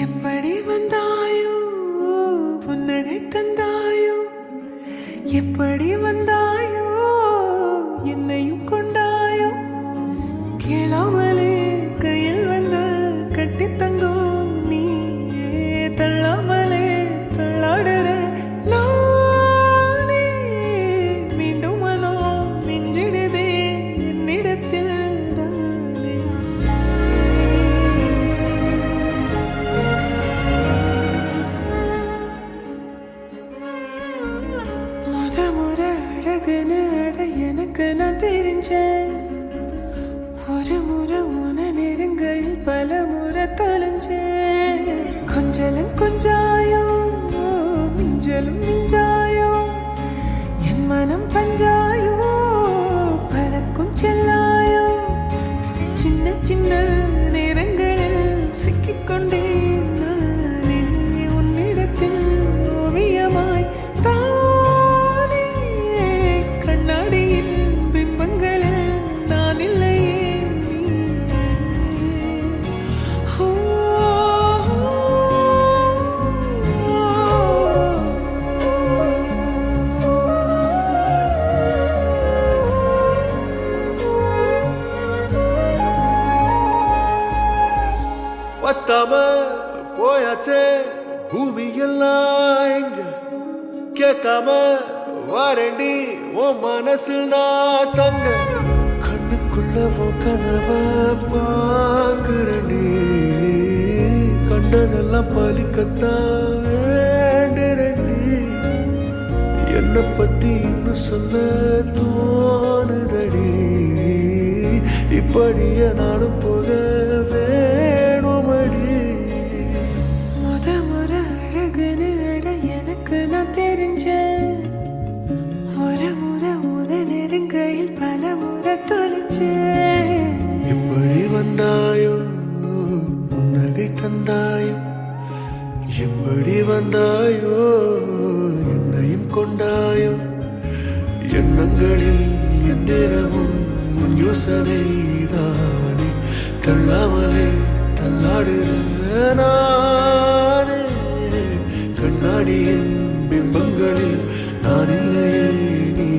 எப்படி வந்தாயோ புன்னகை தந்தாயோ எப்படி வந்தாயோ என்னையும் கொண்டாயோ கேளாமலே கையில் வந்து கட்டி தந்தோ நீ தள்ளாமலே தள்ளாடுற நானே மீண்டும் மனோ மிஞ்சிடுதே என்னிடத்தில் தானே முறை அழகுன்னு அட எனக்கு நான் தெரிஞ்சேன் ஒரு முறை உன நெருங்கையில் பல முறை தொலைஞ்சேன் கொஞ்சலும் கொஞ்சாயோ மிஞ்சலும் மிஞ்சாயோ என் மனம் பஞ்சாயோ பறக்கும் செல்லாயோ சின்ன சின்ன நேரங்களில் சிக்கிக்கொண்டேன் நானே உன்னிடத்தில் ஓவியமாய் தானே கண்ணாடியின் பிம்பங்களில் நான் இல்லையே ஓ, பத்தாம போயாச்சே பூமி எல்லாம் எங்க கேட்காம வாரண்டி உன் மனசில் நான் தங்க கண்ணுக்குள்ள உன் கனவ பாக்குறண்டி கண்டதெல்லாம் பலிக்கத்தான் வேண்டுறண்டி என்னை பத்தி இன்னும் சொல்ல தோணுதடி இப்படியே நானும் போக வேணுமடி முறை அழகுன்னு அட எனக்கு நான் தெரிஞ்சேன் ஒரு முறை உன நெருங்கையில் பல முறை தொலைச்சேன் எப்படி வந்தாயோ புன்னகை தந்தாயோ எப்படி வந்தாயோ என்னையும் கொண்டாயோ எண்ணங்களில் என் நேரமும் உன் யோசனைதானே தள்ளாமலே தள்ளாடுற நானே கண்ணாடியின் பிம்பங்களில் நான் இல்லையே நீ